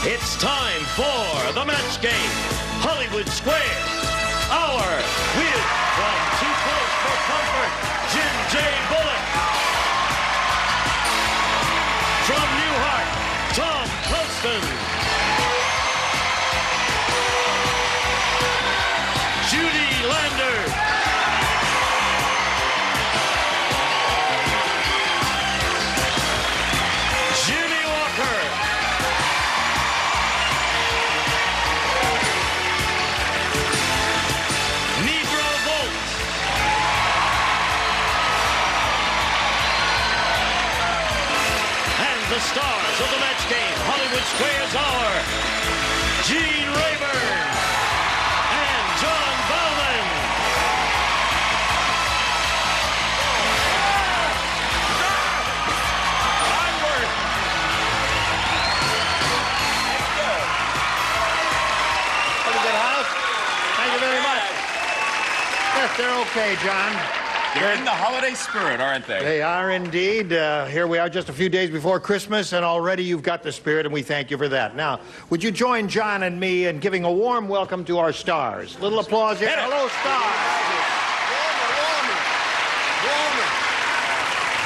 It's time for the match game. Hollywood Square. Hour with from Too Close for Comfort, Jim J. Bullock. From Newhart, Tom Poston. Judy Lander. Jimmy Walker. Negro Volt. And the stars of the match game, Hollywood Squares Hour, Gene Rayburn and John Bowman. Onward. Pretty good house. Thank you very much. Yes, they're okay, John. They're in the holiday spirit, aren't they? They are indeed. Here we are just a few days before Christmas, and already you've got the spirit, and we thank you for that. Now, would you join John and me in giving a warm welcome to our stars? Little applause here. Hello, stars.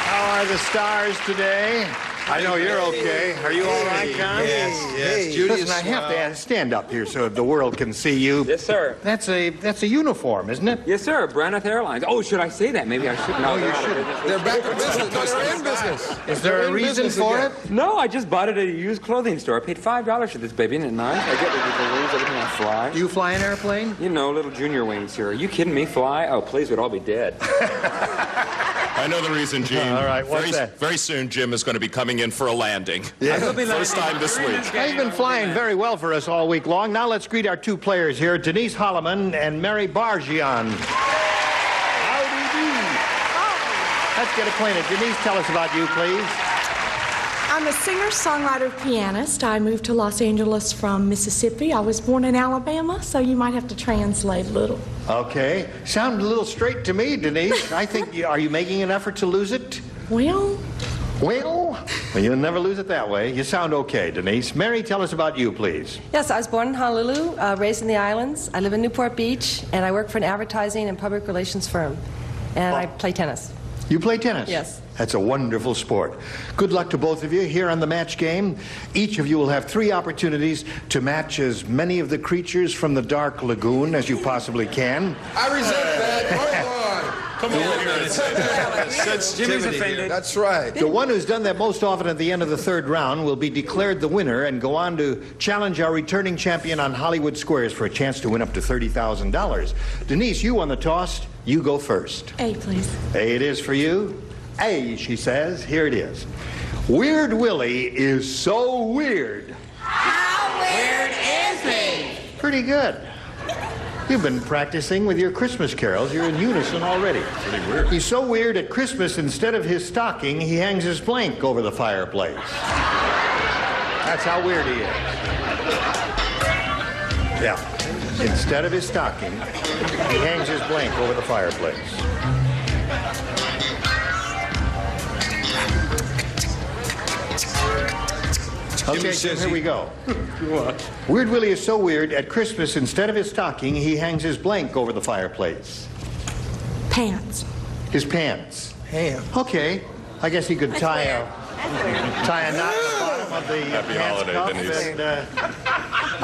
How are the stars today? I know you're okay. Are you all right, John? Yes. Judy, Listen, I have to stand up here so the world can see you. Yes, sir. That's a uniform, isn't it? Yes, sir. Braniff Airlines. Oh, should I say that? Maybe I should. No, you shouldn't. they're back in business. No, they're in business. Is there a reason for it? No, I just bought it at a used clothing store. I paid $5 for this baby. Isn't it nice? I get the wings, everything I fly. Do you fly an airplane? You know, little junior wings here. Are you kidding me? Fly? Oh, please, we'd all be dead. I know the reason, Gene. All right, what's that? Very soon, Jim is going to be coming in for a landing. Yeah. First time this week. He's been flying very well for us all week long. Now let's greet our two players here, Denise Holloman and Mary Bargian. Howdy do. Let's get acquainted. Denise, tell us about you, please. I'm a singer, songwriter, pianist. I moved to Los Angeles from Mississippi. I was born in Alabama, so you might have to translate a little. Okay. Sounded a little straight to me, Denise. I think, are you making an effort to lose it? Well, Well, you'll never lose it that way. You sound okay, Denise. Mary, tell us about you, please. Yes, I was born in Honolulu, raised in the islands. I live in Newport Beach, and I work for an advertising and public relations firm. And I play tennis. You play tennis? Yes. That's a wonderful sport. Good luck to both of you here on the match game. Each of you will have 3 opportunities to match as many of the creatures from the Dark Lagoon as you possibly can. I resent that. Hold on. Come on. Jimmy's offended. That's right. The one who's done that most often at the end of the 3rd round will be declared the winner and go on to challenge our returning champion on Hollywood Squares for a chance to win up to $30,000. Denise, you won the toss. You go first. A, please. A it is for you. A, she says. Here it is. Weird Willie is so weird. How weird is he? Pretty good. You've been practicing with your Christmas carols. You're in unison already. Pretty weird. He's so weird at Christmas, instead of his stocking, he hangs his blank over the fireplace. That's how weird he is. Yeah. Instead of his stocking, he hangs his blank over the fireplace. Okay, so here we go. Weird Willie is so weird, at Christmas, instead of his stocking, he hangs his blank over the fireplace. Pants. His pants. Ham. Okay. I guess he could tie a knot at the bottom of the Happy pants holiday, cuff, Denise. and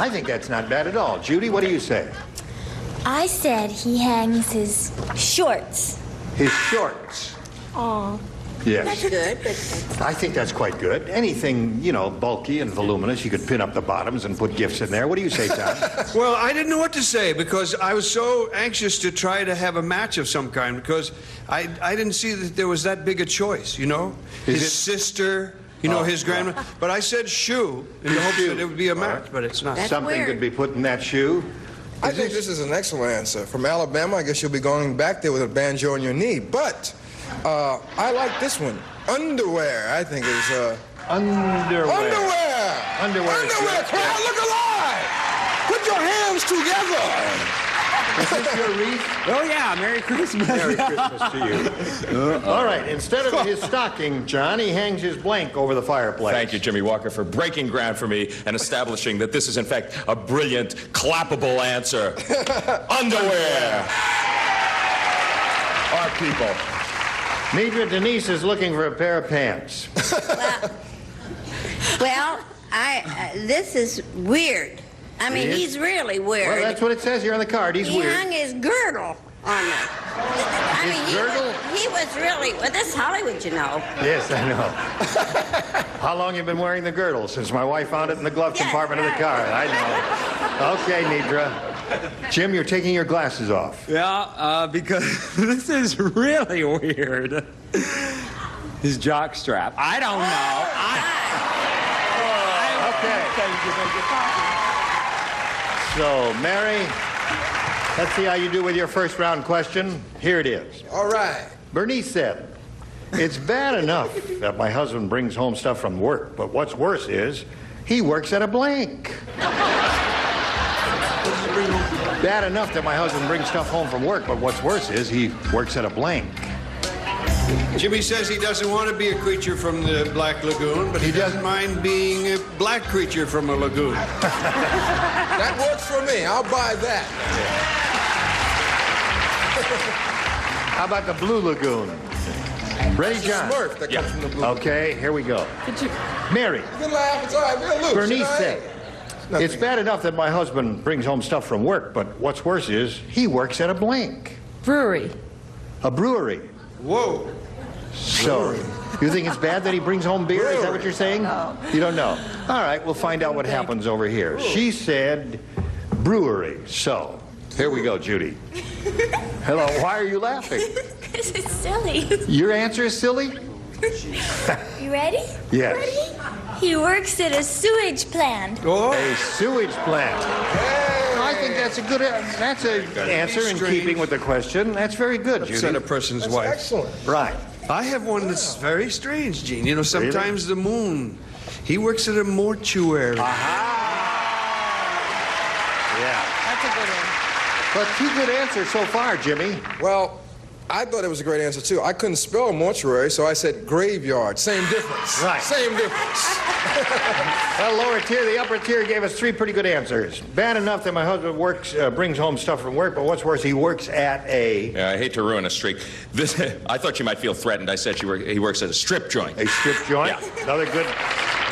I think that's not bad at all. Judy, what do you say? I said he hangs his shorts. His shorts. Aw. Yes. Good, but I think that's quite good. Anything, you know, bulky and voluminous, you could pin up the bottoms and put gifts in there. What do you say, Tom? Well, I didn't know what to say because I was so anxious to try to have a match of some kind because I didn't see that there was that big a choice, you know? Is His it- sister, you know, his grandma. But I said shoe in the hopes shoe. that it would be a All match, right. but it's not. Something could be put in that shoe. I think this is an excellent answer. From Alabama, I guess you'll be going back there with a banjo on your knee. But I like this one. Underwear, I think is... Underwear. Underwear! Underwear. Underwear! Crowd, look alive! Put your hands together! Is this your wreath? Oh, yeah, Merry Christmas. Merry Christmas to you. All right, instead of his stocking, John, he hangs his blank over the fireplace. Thank you, Jimmy Walker, for breaking ground for me and establishing that this is, in fact, a brilliant, clappable answer. Underwear. Our people. Nedra, Denise is looking for a pair of pants. Well, this is weird. I mean, Weird? he's really weird. Well, that's what it says here on the card. He's He weird. hung his girdle on me. I His mean, girdle? he was really, well, this is Hollywood, you know. Yes, I know. How long you been wearing the girdle? Since my wife found it in the glove compartment of the car. I know. Okay, Nedra. Jim, you're taking your glasses off. Yeah, because this is really weird. His jock strap. I don't know. Okay. So, Mary, let's see how you do with your first round question. Here it is. All right. Bernice said, "It's bad enough that my husband brings home stuff from work, but what's worse is he works at a blank." Bad enough that my husband brings stuff home from work, but what's worse is he works at a blank. Jimmy says he doesn't want to be a creature from the Black Lagoon, but he doesn't mind being a black creature from a lagoon. That works for me. I'll buy that. How about the Blue Lagoon? Ready, John? Smurf that comes from the blue. Okay, here we go. Mary. You can laugh. It's all right. We're loose. Bernice you know, said, "It's bad enough that my husband brings home stuff from work, but what's worse is he works at a blank." Brewery. A brewery. Whoa. So, you think it's bad that he brings home beer? Is that what you're saying? No. You don't know. All right, we'll find out what happens over here. She said brewery. So, here we go, Judy. Hello, why are you laughing? Because it's silly. Your answer is silly? You ready? Yes. Ready? He works at a sewage plant. Oh. A sewage plant. I think that's a good answer in keeping with the question. That's very good, Judy. Said a person's That's wife. excellent. Right. I have one that's very strange, Gene. You know, sometimes the moon. He works at a mortuary. Yeah. That's a good one. But two good answers so far, Jimmy. Well, I thought it was a great answer, too. I couldn't spell mortuary, so I said graveyard. Same difference. Right. Same difference. Well, lower tier, the upper tier gave us three pretty good answers. Bad enough that my husband brings home stuff from work, but what's worse, he works at a... Yeah, I hate to ruin a streak. I thought you might feel threatened. I said he works at a strip joint. A strip joint? Yeah. Another good...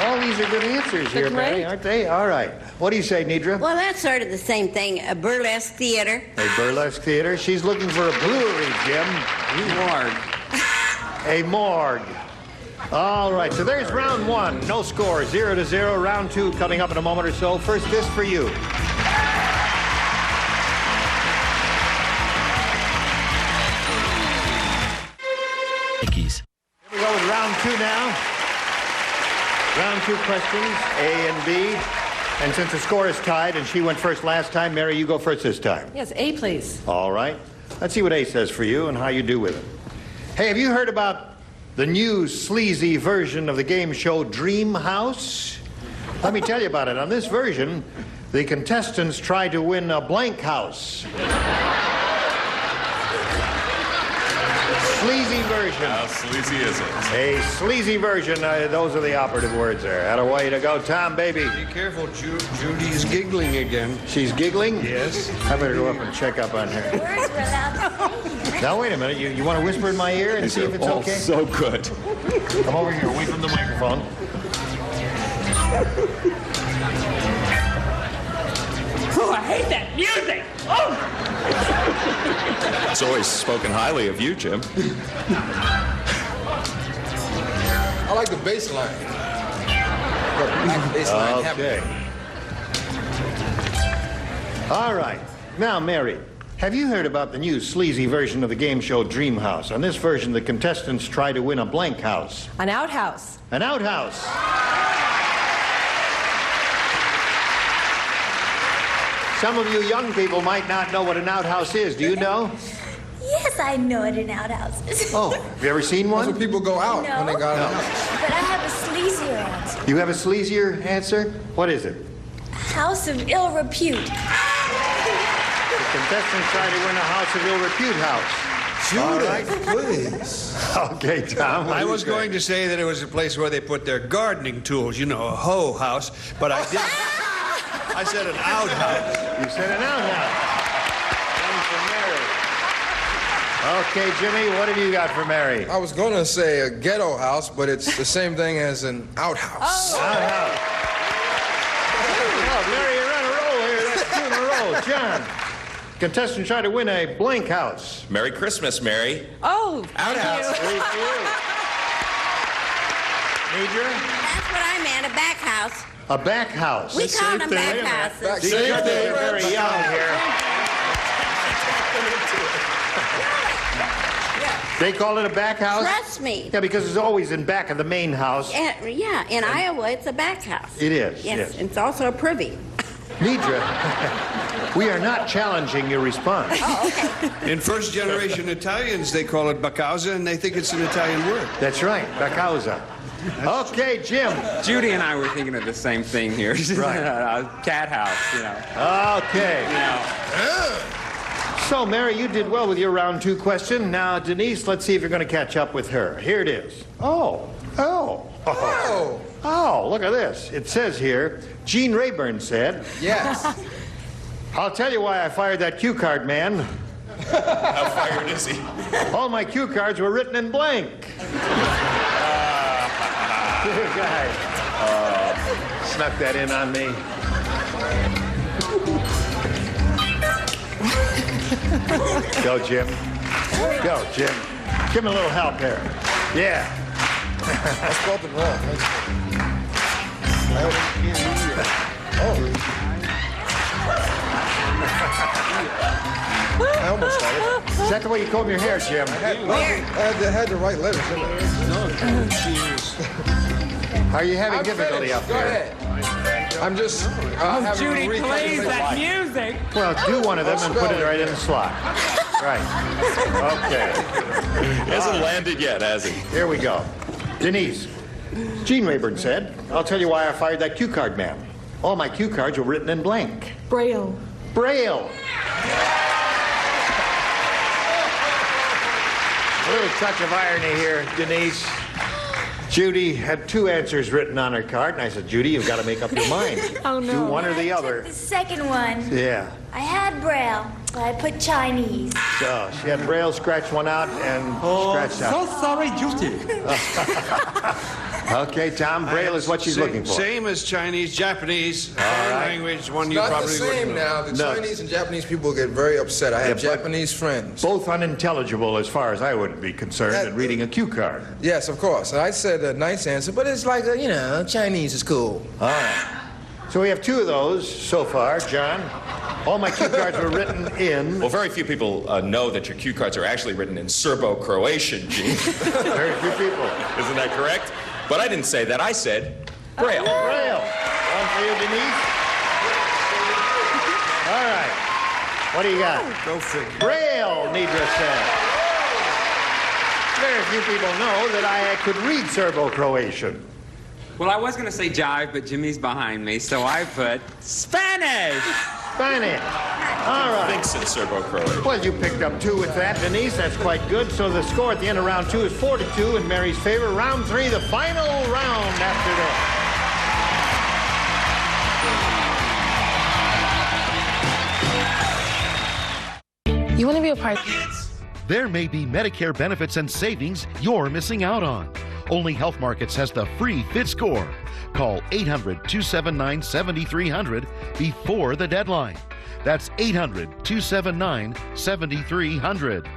All these are good answers here, great. Mary, aren't they? All right. What do you say, Nedra? Well, that's sort of the same thing. A burlesque theater. A burlesque theater. She's looking for a brewery, Jim. Morgue. A morgue. All right, so there's round one. No score, 0-0. Round two coming up in a moment or so. First fist for you. Yankees. Here we go with round two now. Round two questions, A and B. And since the score is tied and she went first last time, Mary, you go first this time. Yes, A, please. All right. Let's see what A says for you and how you do with it. Hey, have you heard about the new sleazy version of the game show Dream House? Let me tell you about it. On this version, the contestants try to win a blank house. Sleazy version. How sleazy is it? A sleazy version. Those are the operative words there. Had a way to go, Tom, baby. Be careful, Judy is giggling again. She's giggling? Yes. I better go up and check up on her. Words were allowed to say. Now, wait a minute. You want to whisper in my ear and see if it's Oh, okay? so good. Come over here, away from the microphone. Oh, I hate that music. Oh! It's always spoken highly of you, Jim. I like the bass line. The black bass line Okay. All right. Now, Mary, have you heard about the new sleazy version of the game show Dream House? On this version, the contestants try to win a blank house. An outhouse. An outhouse. Some of you young people might not know what an outhouse is. Do you know? Yes, I know what an outhouse is. Oh, have you ever seen That's one? when people go out when they No. got a house. But I have a sleazier answer. You have a sleazier answer? What is it? House of ill repute. Contestants try to win a house of ill repute house. All right. Please. Okay, Tom. I was going to say that it was a place where they put their gardening tools, you know, a hoe house, but I didn't. I said an outhouse. You said an outhouse. Okay, Jimmy, what have you got for Mary? I was going to say a ghetto house, but it's the same thing as an outhouse. Outhouse. Oh, Mary, you're on a roll here. That's 2 in a row. John, contestant trying to win a blank house. Merry Christmas, Mary. Oh, Outhouse. Thank you. Nidra? That's what I meant, a back house. A back house. We call them back houses. See, you're very young here. They call it a back house? Trust me. Yeah, because it's always in back of the main house. Yeah, in Iowa, it's a back house. It is, Yes, it's also a privy. Nidra, we are not challenging your response. Oh, okay. In first-generation Italians, they call it bacausa, and they think it's an Italian word. That's right, bacausa. Okay, Jim. Judy and I were thinking of the same thing here. Right. A cat house, you know. Okay. You know. So, Mary, you did well with your round 2 question. Now, Denise, let's see if you're going to catch up with her. Here it is. Oh, look at this. It says here, Gene Rayburn said, Yes. I'll tell you why I fired that cue card man. How fired is he? All my cue cards were written in blank. Good guy. Snuck that in on me. Go, Jim. Go, Jim. Give him a little help here. Yeah. I spelled it wrong. I almost got it. Is that the way you comb your hair, Jim? I had the right letters in there. Are you having I'm difficulty finished. up Go there? ahead. I'm just having Judy to plays recalculate. that music. Well, do one of them and put it right in the slot. Right. Okay. He hasn't landed yet, has he? Here we go. Denise, Gene Rayburn said, I'll tell you why I fired that cue card man. All my cue cards were written in blank. Braille. Braille. A little touch of irony here, Denise. Judy had 2 answers written on her card, and I said, Judy, you've got to make up your mind. Oh, no. Do one or the other. The second one. Yeah. I had Braille, but I put Chinese. So she had Braille scratch one out and scratched out. sorry, Judy. Okay, Tom, Braille is what she's looking for. Same as Chinese, Japanese, right. language, one you Not the probably same wouldn't know. now. The No. Chinese and Japanese people get very upset. I have Yeah, but- Japanese friends. Both unintelligible as far as I would be concerned in reading a cue card. Yes, of course. And I said a nice answer, but it's like, Chinese is cool. All right. So we have 2 of those so far, John. All my cue cards were written in. Well, very few people know that your cue cards are actually written in Serbo-Croatian, Gene. Very few people. Isn't that correct? But I didn't say that. I said Braille. Braille. One for you, Denise. All right. What do you got? Go figure. Braille, Nidra said. Very few people know that I could read Serbo-Croatian. Well, I was going to say jive, but Jimmy's behind me, so I put Spanish. Spanish. All right. Thinks it's Serbo-Croatian. Well, you picked up 2 with that, Denise. That's quite good. So the score at the end of round 2 is 4-2 in Mary's favor. Round 3, the final round after this. You want to be a part? There may be Medicare benefits and savings you're missing out on. Only Health Markets has the free Fit Score. Call 800-279-7300 before the deadline. That's 800-279-7300.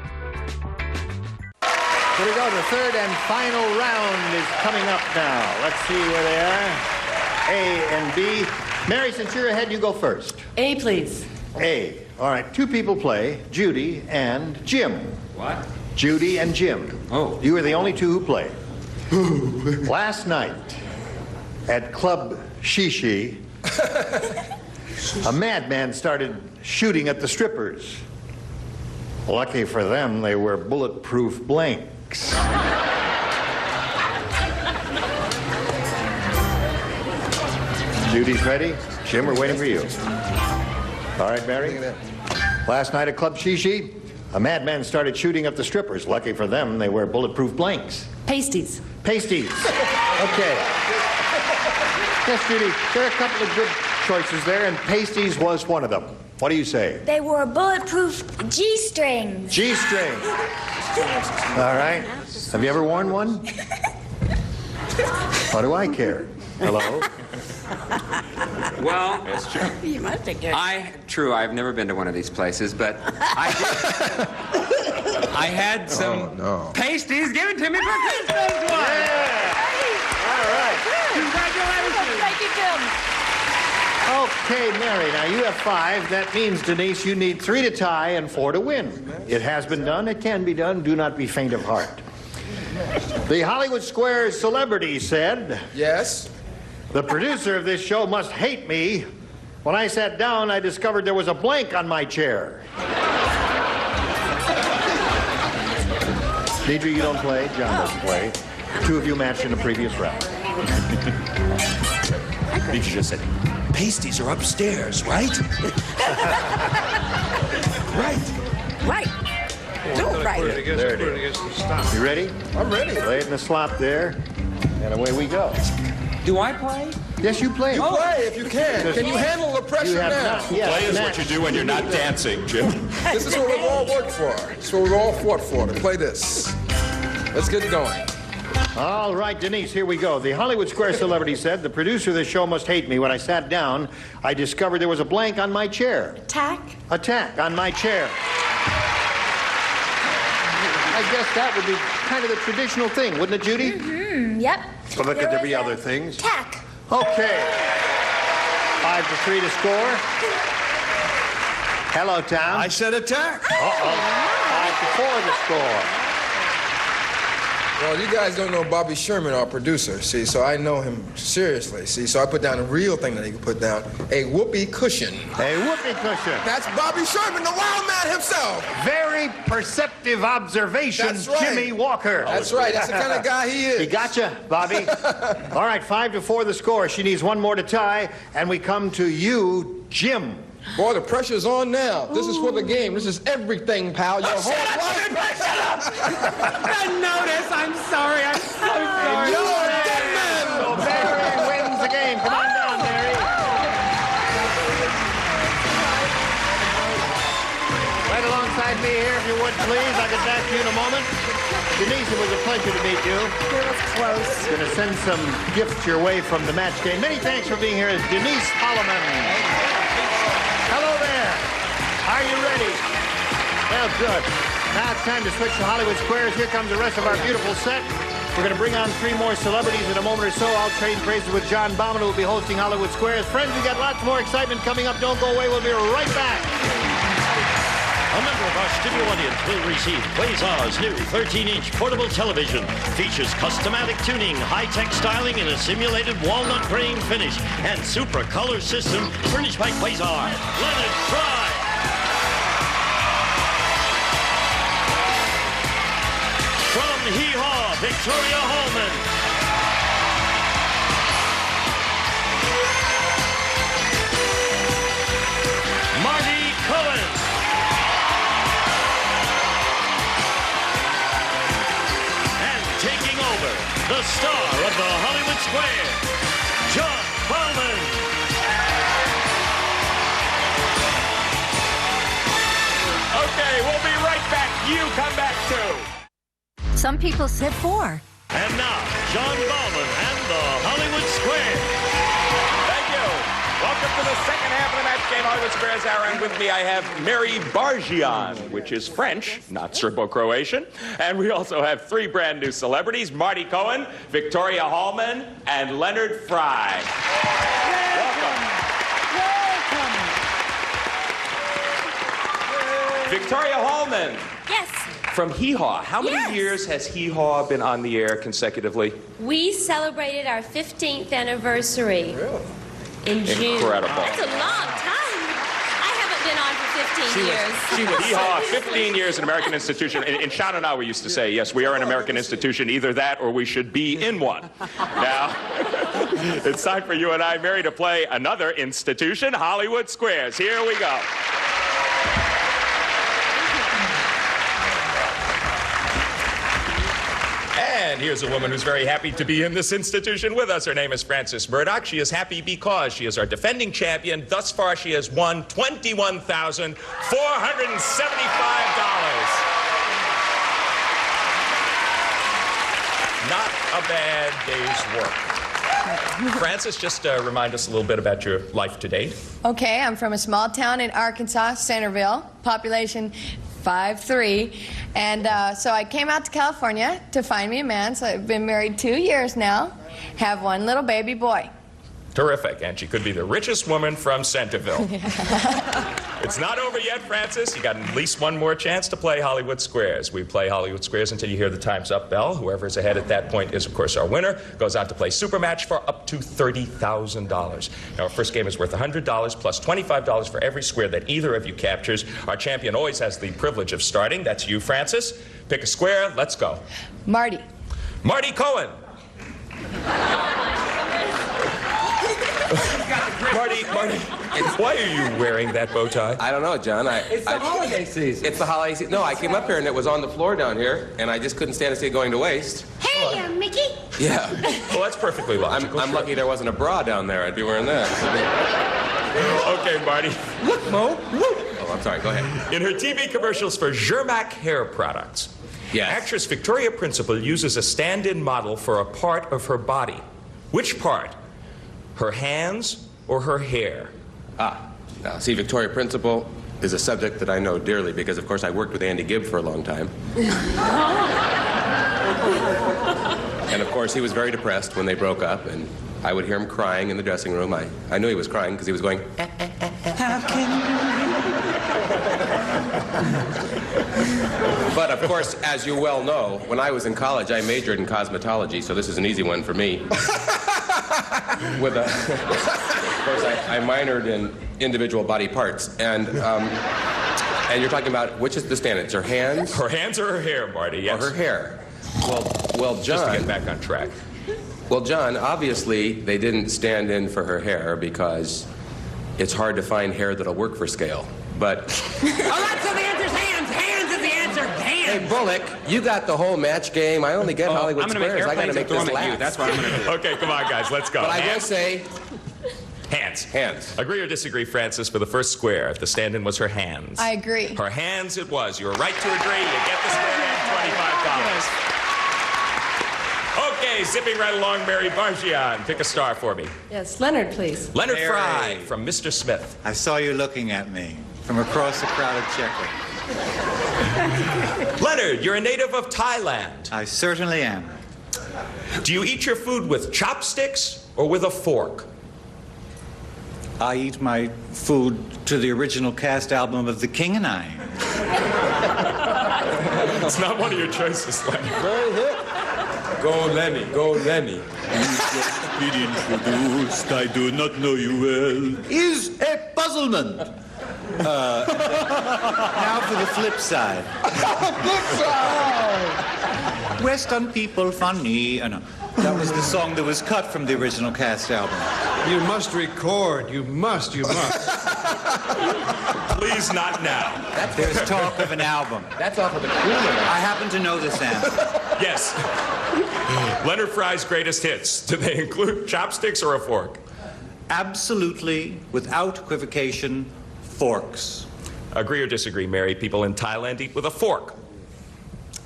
Here we go. The third and final round is coming up now. Let's see where they are. A and B. Mary, since you're ahead, you go first. A, please. A. All right. 2 people play, Judy and Jim. What? Judy and Jim. Oh. You are the only 2 who play. Last night at Club Shishi, a madman started shooting at the strippers. Lucky for them, they were bulletproof blanks. Judy's ready. Jim, we're waiting for you. All right, Mary? Last night at Club Shishi, a madman started shooting up the strippers. Lucky for them, they wear bulletproof blanks. Pasties. Pasties. Okay. Yes, Judy, there are a couple of good choices there, and pasties was one of them. What do you say? They wore bulletproof G-strings. G-string. All right. Have you ever worn one? What do I care? Hello? Well, You must have good. True, I've never been to one of these places, but I had some pasties given to me for Christmas once. All right. Congratulations. Thank you, Tim. Okay, Mary, now you have 5. That means, Denise, you need 3 to tie and 4 to win. It has been done. It can be done. Do not be faint of heart. The Hollywood Squares celebrity said, Yes? the producer of this show must hate me. When I sat down, I discovered there was a blank on my chair. Deidre, you don't play. John doesn't play. 2 of you matched in the previous round. Deidre just said, pasties are upstairs, right? Right. No, right. Put it against, There it put is. it against the stop. You ready? I'm ready. Lay it in the slot there, and away we go. Do I play? Yes, you play. You play if you can. Can you handle the pressure You have now? not yet Play is what matched. you do when you're not dancing, Jim. This is what we've all worked for. This is what we've all fought for, to play this. Let's get going. All right, Denise, here we go. The Hollywood Square celebrity said, the producer of this show must hate me. When I sat down, I discovered there was a blank on my chair. Tack. A tack on my chair. I guess that would be kind of the traditional thing, wouldn't it, Judy? Yep. But could there be other things? Tack. Okay. 5 to 3 to score. Hello, Tom. I said attack. 5 to 4 to score. Well, you guys don't know Bobby Sherman, our producer, see, so I know him seriously, see, so I put down a real thing that he could put down, a whoopee cushion. A whoopee cushion. That's Bobby Sherman, the wild man himself. Very perceptive observation, That's right. Jimmy Walker. That's right, that's the kind of guy he is. He gotcha, Bobby. All right, 5 to 4 the score. She needs 1 more to tie, and we come to you, Jim. Boy, the pressure's on now. This is for the game. This is everything, pal. Your whole life. I noticed. I'm sorry. I'm so sorry. You're a dead man. So Mary wins the game. Come on down, Mary. Right alongside me here, if you would, please. I'll get back to you in a moment. Denise, it was a pleasure to meet you. It was close. Going to send some gifts your way from the match game. Many thanks for being here. It's Denise Holloman. Hello there. Are you ready? Well, good. Now it's time to switch to Hollywood Squares. Here comes the rest of our beautiful set. We're going to bring on 3 more celebrities in a moment or so. I'll trade phrases with John Bauman, who will be hosting Hollywood Squares. Friends, we've got lots more excitement coming up. Don't go away. We'll be right back. A member of our studio audience will receive Quasar's new 13-inch portable television. Features customatic tuning, high-tech styling, and a simulated walnut grain finish. And super color system furnished by Quasar. Leonard Fry. From Hee Haw, Victoria Holman. Marty Cohen. Taking over, the star of the Hollywood Square, John Bauman. Okay, we'll be right back. You come back too. Some people said 4. And now, John Bauman and the Hollywood Square. Thank you. Welcome to the second half of the match game, Hollywood Squares Hour. And with me, I have Mary Bargian, which is French, not Serbo-Croatian. And we also have 3 brand new celebrities, Marty Cohen, Victoria Hallman, and Leonard Fry. Welcome. Victoria Hallman. Yes. From Hee Haw. How many Yes. years has Hee Haw been on the air consecutively? We celebrated our 15th anniversary in June. Incredible. That's a long time. I haven't been on for 15 years. Hee Haw, 15 years an American institution. In Shanghai, we used to say, yes, we are an American institution, either that or we should be in one. Now, it's time for you and I, Mary, to play another institution, Hollywood Squares. Here we go. And here's a woman who's very happy to be in this institution with us. Her name is Frances Murdoch. She is happy because she is our defending champion. Thus far, she has won $21,475. Not a bad day's work. Frances, just remind us a little bit about your life to date. Okay, I'm from a small town in Arkansas, Centerville, population 5'3", and so I came out to California to find me a man. So I've been married 2 years now, have one little baby boy. Terrific, and she could be the richest woman from Centerville. It's not over yet, Frances. You got at least one more chance to play Hollywood Squares. We play Hollywood Squares until you hear the time's up bell. Whoever is ahead at that point is, of course, our winner. Goes out to play Supermatch for up to $30,000. Now, our first game is worth $100 plus $25 for every square that either of you captures. Our champion always has the privilege of starting. That's you, Frances. Pick a square. Let's go. Marty. Marty Cohen. Marty, why are you wearing that bow tie? I don't know, John. It's the holiday season. It's the holiday season. No, I came up here and it was on the floor down here, and I just couldn't stand to see it going to waste. Hey, Mickey. Yeah. Well, that's perfectly logical. I'm lucky there wasn't a bra down there. I'd be wearing that. Okay, Marty. Look, Mo. Look. Oh, I'm sorry. Go ahead. In her TV commercials for Zermatt hair products, yes, actress Victoria Principal uses a stand-in model for a part of her body. Which part? Her hands or her hair? Now, see, Victoria Principal is a subject that I know dearly because, of course, I worked with Andy Gibb for a long time. And, of course, he was very depressed when they broke up, and I would hear him crying in the dressing room. I knew he was crying because he was going, how can you? But, of course, as you well know, when I was in college, I majored in cosmetology, so this is an easy one for me. Of course, I minored in individual body parts, and you're talking about which is the stand? It's her hands? Her hands or her hair, Marty? Yes. Or her hair? Well, John. Just to get back on track. Well, John, obviously they didn't stand in for her hair because it's hard to find hair that'll work for scale. But. Oh, that's so the answer's hands. Hands is the answer. Hands. Hey, Bullock, you got the whole match game. I only get Hollywood Squares. I got to make this last. That's what I'm going to do. Okay, come on, guys, let's go. But I will say. Hands. Hands. Agree or disagree, Frances, for the first square? The stand-in was her hands. I agree. Her hands it was. You were right to agree. You get the square and $25. Okay, zipping right along, Mary Bargian. Pick a star for me. Yes, Leonard, please. Leonard Mary. Fry from Mr. Smith. I saw you looking at me from across the crowded checker. Leonard, you're a native of Thailand. I certainly am. Do you eat your food with chopsticks or with a fork? I eat my food to the original cast album of The King and I. It's not one of your choices, Leonard. Very hit. Go, Lenny. Go, Lenny. Introduced, I do not know you well, is a puzzlement. Now for the flip side. Flip side! Western people funny. No, that was the song that was cut from the original cast album. You must record. You must. Please, not now. There's talk of an album. That's off of the Crooner. I happen to know this answer. Yes. Leonard Fry's greatest hits. Do they include chopsticks or a fork? Absolutely, without equivocation, forks. Agree or disagree, Mary? People in Thailand eat with a fork.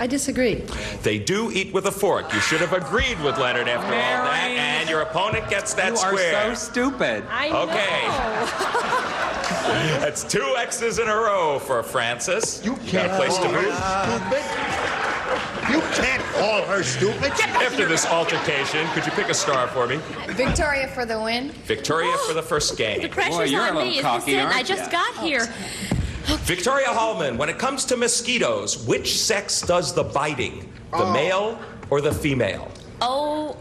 I disagree. They do eat with a fork. You should have agreed with Leonard after all that, and your opponent gets that square. You are so stupid. I know. That's 2 X's in a row for Frances. You can't got a place to move. Stupid. You can't call her stupid. After this altercation, could you pick a star for me? Victoria for the win. Victoria for the first game. The pressure's on me. Is this it? I just got here. Victoria Hallman, when it comes to mosquitoes, which sex does the biting? The male or the female? Oh.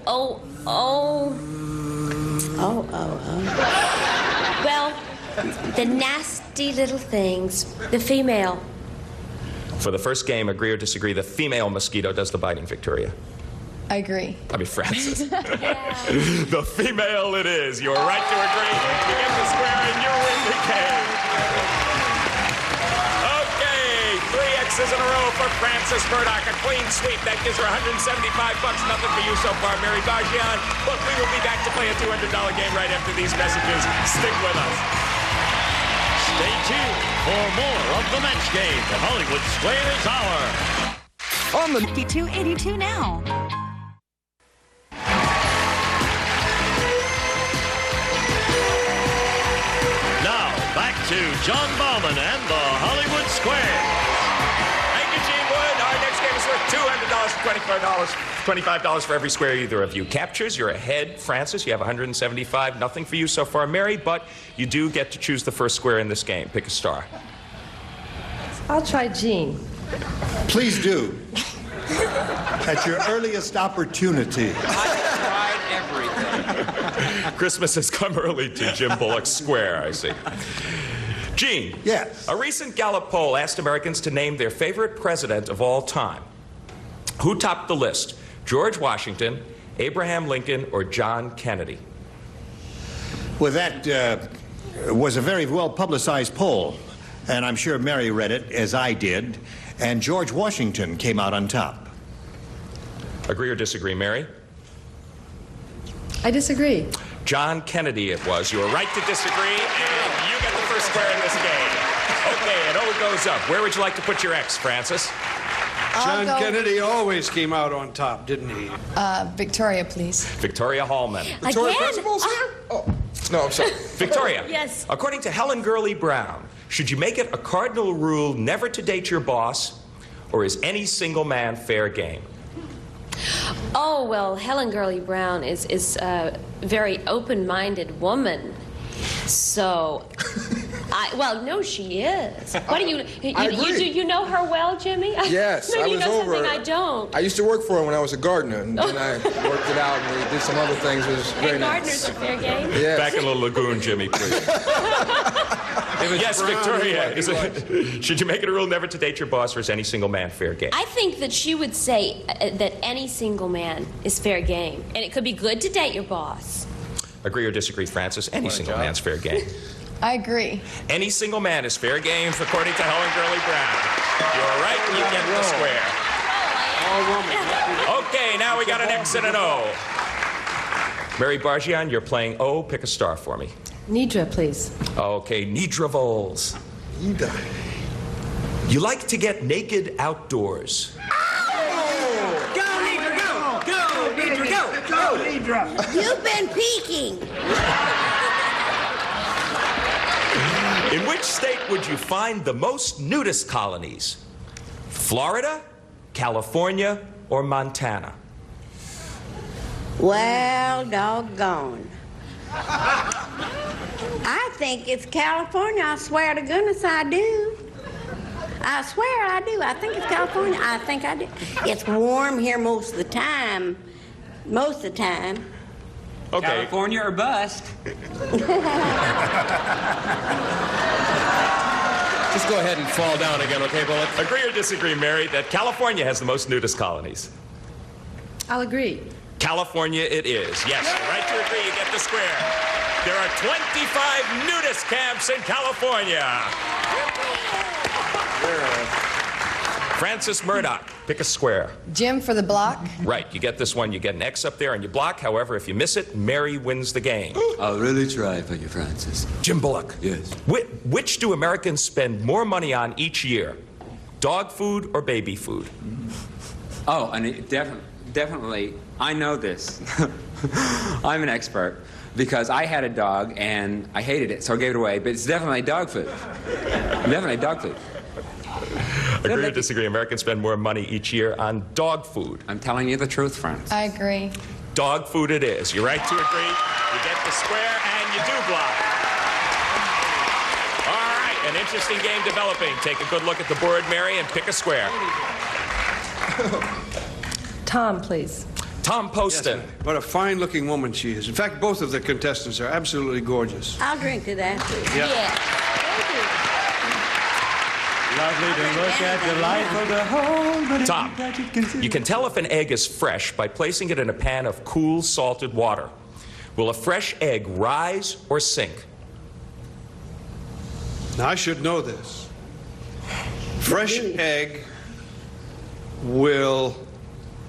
Well, the nasty little things. The female. For the first game, agree or disagree, the female mosquito does the biting, Victoria? I agree. I mean, Frances. The female it is. You're right to agree. You get the square and you win the game. Okay, 3 X's losses in a row for Frances Murdoch. A clean sweep. That gives her $175. Nothing for you so far, Mary Bargian. But we will be back to play a $200 game right after these messages. Stick with us. Stay tuned for more of the match game at Hollywood Squares Hour. On the 5282 now. Now, back to John Bauman and the Hollywood Squares. Thank you, Gene Wood. Our next game is worth $200 $25 for every square either of you captures. You're ahead, Frances. You have 175. Nothing for you so far, Mary, but you do get to choose the first square in this game. Pick a star. I'll try Jean. Please do. At your earliest opportunity. I tried everything. Christmas has come early to Jim Bullock's square, I see. Gene. Yes. A recent Gallup poll asked Americans to name their favorite president of all time. Who topped the list? George Washington, Abraham Lincoln, or John Kennedy? Well, that was a very well-publicized poll, and I'm sure Mary read it, as I did, and George Washington came out on top. Agree or disagree, Mary? I disagree. John Kennedy it was. You were right to disagree, and you get the first square in this game. Okay, and it goes up. Where would you like to put your X, Frances? John Kennedy always came out on top, didn't he? Victoria, please. Victoria Hallman. Victoria Principal's here? Oh, no, I'm sorry. Victoria. Yes. According to Helen Gurley Brown, should you make it a cardinal rule never to date your boss, or is any single man fair game? Oh, well, Helen Gurley Brown is a very open-minded woman. So, well, no, she is. What do you know her well, Jimmy? Yes, Maybe I was you know over. something I don't. I used to work for her when I was a gardener, and then I worked it out, and we did some other things. It was very And nice. gardeners are fair game? Yes. Back in the lagoon, Jimmy, please. Yes, Brown, Victoria. Should you make it a rule never to date your boss, or is any single man fair game? I think that she would say that any single man is fair game. And it could be good to date your boss. Agree or disagree, Frances? Any single man's fair game. I agree. Any single man is fair game, according to Helen Gurley Brown. You're right, you get the square. Okay, now we got an X and an O. Mary Bargian, you're playing O. Pick a star for me. Nidra, please. Okay, Nidra Vols. You like to get naked outdoors. Go, Nidra, go! Go, Nidra, go! Go, Nidra! You've been peeking. In which state would you find the most nudist colonies? Florida, California, or Montana? Well, doggone. I think it's California. I swear to goodness I do. I swear I do. I think it's California. I think I do. It's warm here most of the time. Most of the time. Okay. California or bust. Just go ahead and fall down again, okay, Bullock? Agree or disagree, Mary, that California has the most nudist colonies? I'll agree. California it is. Yes, you're right to agree. You get the square. There are 25 nudist camps in California. Frances Murdoch, pick a square. Jim for the block. Right, you get this one. You get an X up there and you block. However, if you miss it, Mary wins the game. I'll really try for you, Frances. Jim Bullock. Yes. Which do Americans spend more money on each year? Dog food or baby food? Oh, and it definitely, I know this. I'm an expert because I had a dog and I hated it, so I gave it away. But it's definitely dog food. Definitely dog food. Agree or disagree? Americans spend more money each year on dog food. I'm telling you the truth, Frances. I agree. Dog food it is. You're right to agree. You get the square and you do block. All right, an interesting game developing. Take a good look at the board, Mary, and pick a square. Tom, please. Tom Poston. Yes, what a fine-looking woman she is. In fact, both of the contestants are absolutely gorgeous. I'll drink to that. Yep. Yeah. Lovely to look at the life of the whole, but Tom, you can tell if an egg is fresh by placing it in a pan of cool, salted water. Will a fresh egg rise or sink? Now, I should know this. Fresh egg will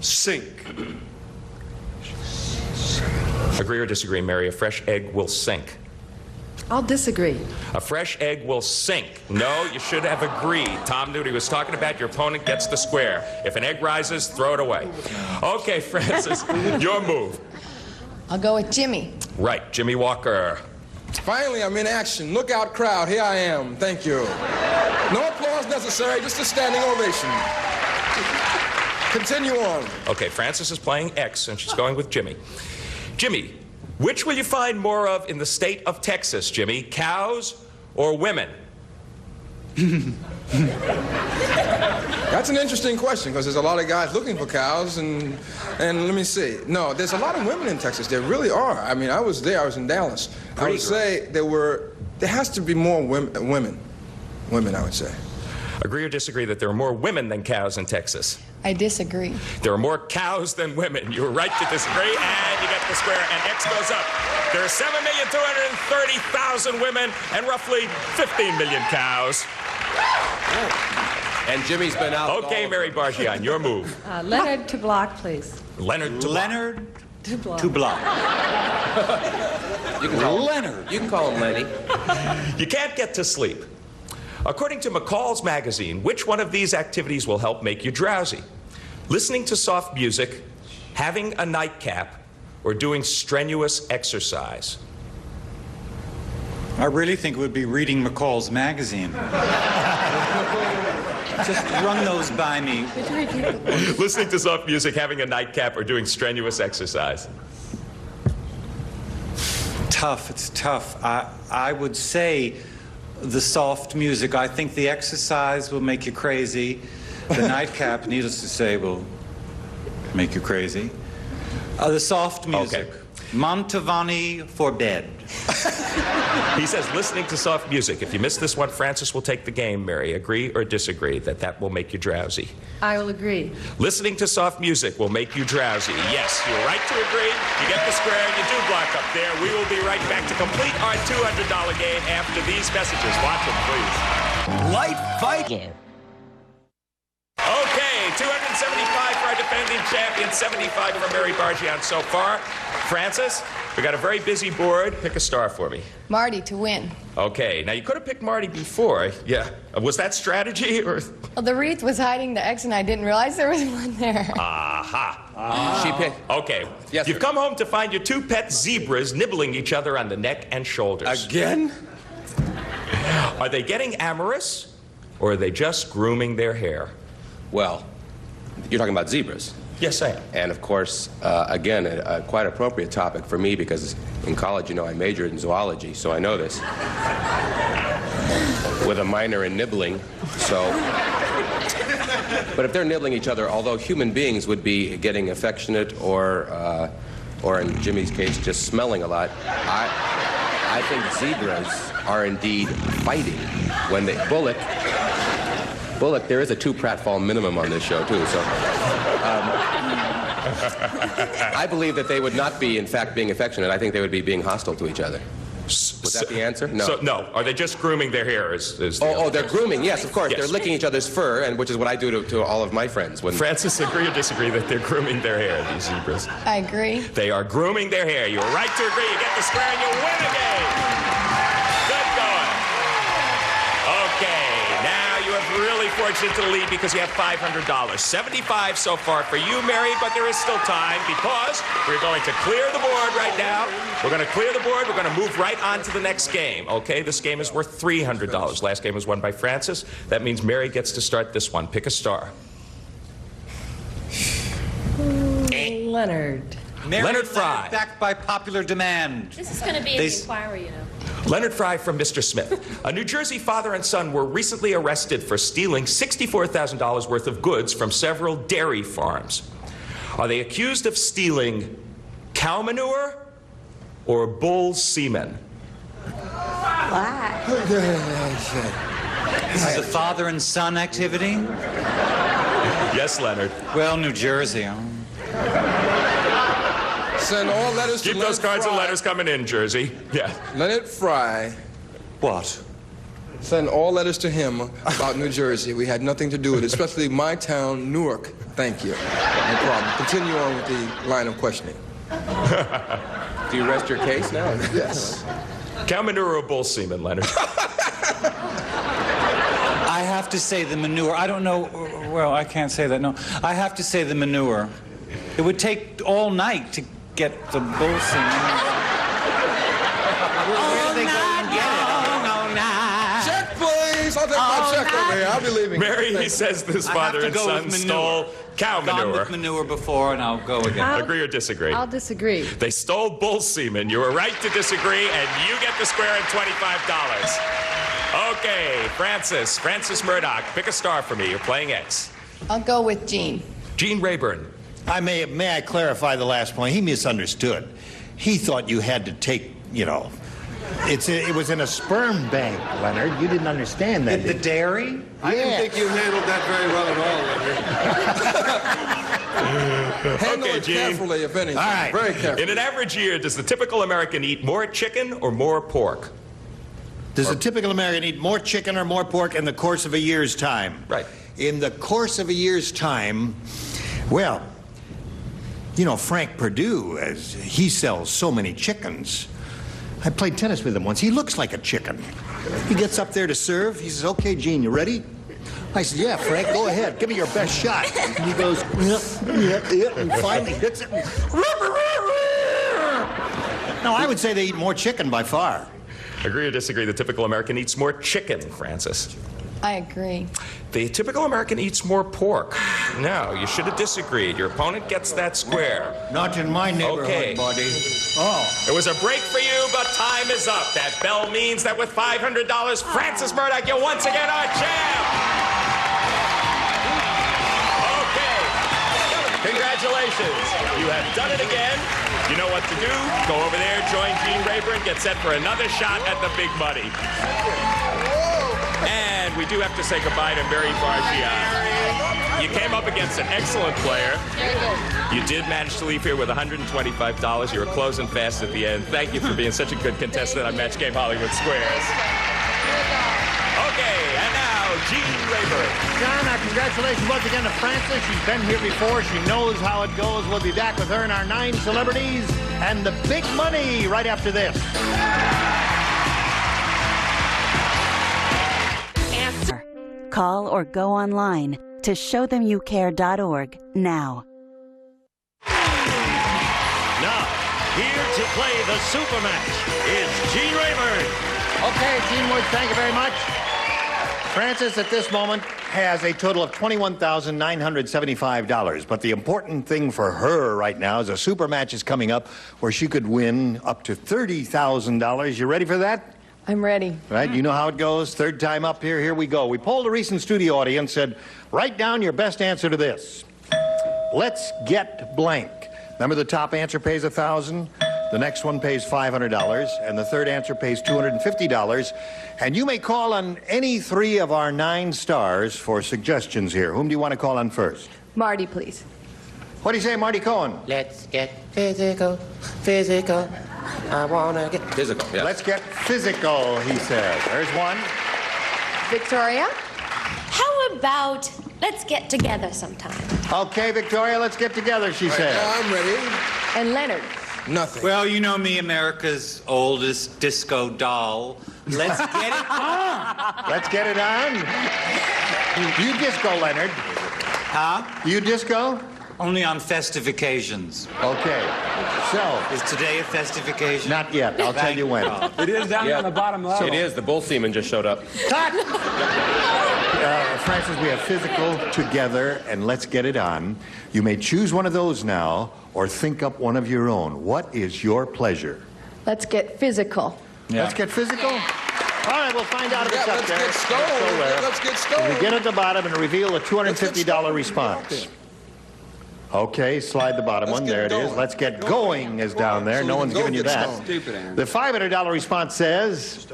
sink. Agree or disagree, Mary? A fresh egg will sink. I'll disagree. A fresh egg will sink. No, you should have agreed. Tom Newdy was talking about your opponent gets the square. If an egg rises, throw it away. Okay, Francis, your move. I'll go with Jimmy. Right, Jimmy Walker. Finally, I'm in action. Look out, crowd. Here I am. Thank you. No applause necessary, just a standing ovation. Continue on. Okay, Francis is playing X, and she's going with Jimmy. Jimmy, which will you find more of in the state of Texas, Jimmy? Cows or women? That's an interesting question, because there's a lot of guys looking for cows, and let me see. No, there's a lot of women in Texas. There really are. I mean, I was there. I was in Dallas. I would say there has to be more women, I would say. Agree or disagree that there are more women than cows in Texas? I disagree. There are more cows than women. You were right to disagree, and you get the square, and X goes up. There are 7,230,000 women and roughly 15 million cows. And Jimmy's been out. Okay, Mary Bargian, your move. Leonard to block, please. Leonard to Leonard block. to block. You can call him Leonard. You can call him Lenny. You can't get to sleep. According to McCall's magazine, which one of these activities will help make you drowsy? Listening to soft music, having a nightcap, or doing strenuous exercise? I really think it would be reading McCall's magazine. Just run those by me. Listening to soft music, having a nightcap, or doing strenuous exercise? Tough, it's tough. I would say the soft music. I think the exercise will make you crazy. The nightcap, needless to say, will make you crazy. The soft music. Okay. Mantovani for bed. He says listening to soft music. If you miss this one, Francis will take the game, Mary. Agree or disagree that will make you drowsy? I will agree. Listening to soft music will make you drowsy. Yes, you're right to agree. You get the square and you do block up there. We will be right back to complete our $200 game after these messages. Watch them, please. Light fight. Okay, 275 for our defending champion, 75 for Mary Bargian so far. Francis, we got a very busy board. Pick a star for me. Marty to win. Okay, now you could have picked Marty before. Yeah. Was that strategy or? Well, the wreath was hiding the X and I didn't realize there was one there. Aha. She picked. Okay. Yes, You've sir. come home to find your two pet zebras nibbling each other on the neck and shoulders. Again? Are they getting amorous or are they just grooming their hair? Well, you're talking about zebras. Yes, I am. And of course, again, a quite appropriate topic for me because in college, you know, I majored in zoology, so I know this. With a minor in nibbling, so. But if they're nibbling each other, although human beings would be getting affectionate or in Jimmy's case, just smelling a lot, I think zebras are indeed fighting when they Bullock, there is a 2 pratfall minimum on this show, too, so. I believe that they would not be, in fact, being affectionate. I think they would be being hostile to each other. Was that the answer? No. No. Are they just grooming their hair? They're grooming. Yes, of course. Yes. They're licking each other's fur, and which is what I do to all of my friends. Francis, agree or disagree that they're grooming their hair, these zebras? I agree. They are grooming their hair. You're right to agree. You get the square and you win the game. Good going. Okay. Now you have really fortunate to lead because you have $500. 75 so far for you, Mary, but there is still time because we're going to clear the board right now. We're going to clear the board. We're going to move right on to the next game. Okay, this game is worth $300. Last game was won by Francis. That means Mary gets to start this one. Pick a star. Leonard. Leonard Fry. Backed by popular demand. This is going to be an inquiry, you know. Leonard Fry from Mr. Smith. A New Jersey father and son were recently arrested for stealing $64,000 worth of goods from several dairy farms. Are they accused of stealing cow manure or bull semen? This is a father and son activity? Yes, Leonard. Well, New Jersey, huh? Send all letters to Keep those cards and letters coming in, Jersey. Yeah. Leonard Fry. What? Send all letters to him about New Jersey. We had nothing to do with it, especially my town, Newark. Thank you. No problem. Continue on with the line of questioning. Do you rest your case now? Yes. Cow manure or bull semen, Leonard? I have to say the manure. I don't know. Well, I can't say that, no. I have to say the manure. It would take all night to get the bull semen. Check, please. I'll take my check over here. I'll be leaving. Mary, he says this father and son stole cow I've gone manure. with manure before, and I'll go again. Agree or disagree? I'll disagree. They stole bull semen. You were right to disagree, and you get the square and $25. Okay, Francis Murdoch, pick a star for me. You're playing X. I'll go with Gene. Gene Rayburn. May I clarify the last point? He misunderstood. He thought you had to take, you know, it was in a sperm bank, Leonard. You didn't understand that. In the dairy? I didn't think you handled that very well at all, Leonard. Handle Okay, it Gene. carefully, if anything. All right. Very carefully. In an average year, does the typical American eat more chicken or more pork? Does a typical American eat more chicken or more pork in the course of a year's time? Right. In the course of a year's time, well, you know, Frank Perdue, as he sells so many chickens. I played tennis with him once. He looks like a chicken. He gets up there to serve. He says, "Okay, Gene, you ready?" I said, "Yeah, Frank, go ahead. Give me your best shot." And he goes, yeah, and finally hits it. No, I would say they eat more chicken by far. Agree or disagree? The typical American eats more chicken, Francis. I agree. The typical American eats more pork. No, you should have disagreed. Your opponent gets that square. Not in my neighborhood, Okay. buddy. Oh. It was a break for you, but time is up. That bell means that with $500, Francis Murdoch, you're once again our champ. Okay. Congratulations. You have done it again. You know what to do. Go over there, join Gene Rayburn, get set for another shot at the big money. And we do have to say goodbye to Mary Bargian. You came up against an excellent player. You did manage to leave here with $125. You were closing fast at the end. Thank you for being such a good contestant on Match Game Hollywood Squares. Okay, and now Gene Rayburn. John, our congratulations once again to Frances. She's been here before. She knows how it goes. We'll be back with her and our 9 celebrities and the big money right after this. Call or go online to showthemucare.org now. Now, here to play the super match is Gene Rayburn. Okay, Gene Woods, thank you very much. Frances, at this moment, has a total of $21,975. But the important thing for her right now is a super match is coming up where she could win up to $30,000. You ready for that? I'm ready. Right, you know how it goes. Third time up here, here we go. We polled a recent studio audience, said, write down your best answer to this. Let's get blank. Remember, the top answer pays $1,000, the next one pays $500, and the third answer pays $250. And you may call on any 3 of our 9 stars for suggestions here. Whom do you want to call on first? Marty, please. What do you say, Marty Cohen? Let's get physical, physical. I wanna get physical. Yes. Let's get physical, he says. There's one. Victoria? How about let's get together sometime? Okay, Victoria, let's get together, she says. I'm ready. And Leonard? Nothing. Well, you know me, America's oldest disco doll. Let's get it on. Let's get it on. You disco, Leonard. Huh? You disco? Only on festive occasions. Okay. So, is today a festive occasion? Not yet. I'll tell you when. It is down on the bottom level. It is. The bull semen just showed up. Cut! Francis, we have physical, together, and let's get it on. You may choose one of those now or think up one of your own. What is your pleasure? Let's get physical. Yeah. Let's get physical? All right, we'll find out if it's up there. Let's get stoned. Let's get stoned. We get at the bottom and reveal a $250 response. Okay, slide the bottom one. There it is. Let's get going is down there. No one's giving you that. The $500 response says,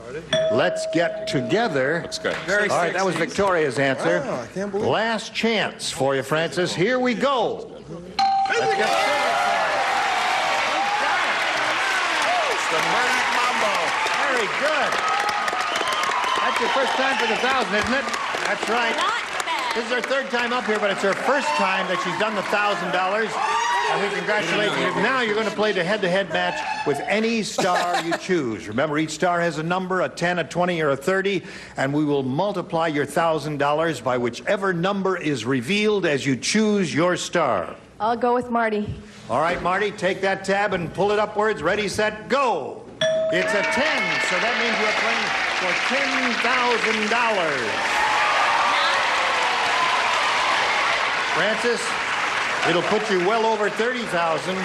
let's get together. Looks good. All right, that was Victoria's answer. Last chance for you, Francis. Here we go. Let's get It's the Murdoch Mambo. very good. That's It's your first time for the 1,000, isn't it? That's right. This is her third time up here, but it's her first time that she's done the $1,000. And we congratulate you. Now you're going to play the head-to-head match with any star you choose. Remember, each star has a number, a 10, a 20, or a 30, and we will multiply your $1,000 by whichever number is revealed as you choose your star. I'll go with Marty. All right, Marty, take that tab and pull it upwards. Ready, set, go. It's a 10, so that means you're playing for $10,000. Francis, it'll put you well over $30,000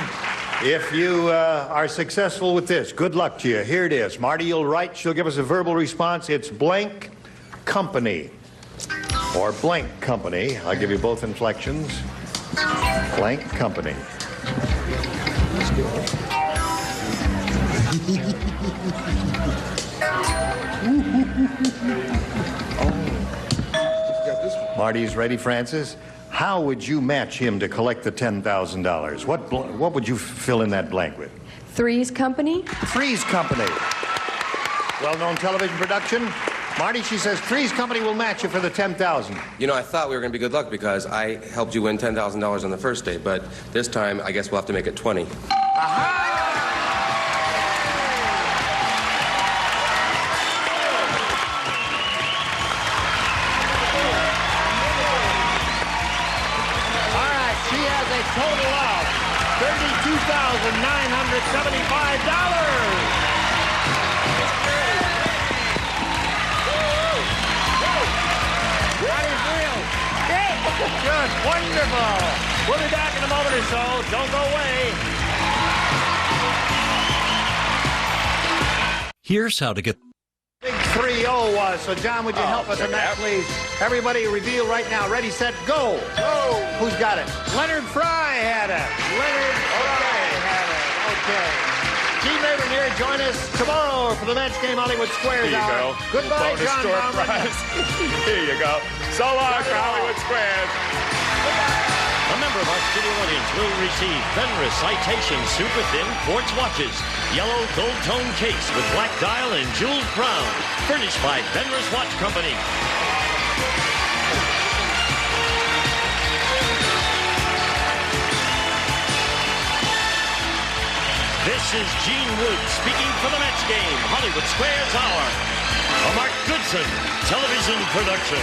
if you are successful with this. Good luck to you. Here it is. Marty, you'll write. She'll give us a verbal response. It's blank company or blank company. I'll give you both inflections. Blank company. Marty's ready, Francis. How would you match him to collect the $10,000? What would you fill in that blank with? Three's Company. Three's Company. Well-known television production. Marty, she says Three's Company will match you for the $10,000. You know, I thought we were going to be good luck because I helped you win $10,000 on the first day, but this time I guess we'll have to make it 20. Aha! Total of $32,975. Great. Good, wonderful. We'll be back in a moment or so. Don't go away. Here's how to get... Big 3-0 was. So, John, would you help us in that, please? Everybody reveal right now. Ready, set, go. Go. Who's got it? Leonard Fry had it. Leonard Fry had it. Okay. Gene Rayburn here. Join us tomorrow for the Match Game Hollywood Squares Here you Hour. go. Goodbye, Bonus John store Bauman. prize. Here you go. So long for Hollywood Squares. A member of our studio audience will receive Fenris Citation Super Thin Quartz Watches, yellow gold tone case with black dial and jeweled crown, furnished by Fenris Watch Company. This is Gene Wood speaking for the Match Game Hollywood Squares Hour, a Mark Goodson television production.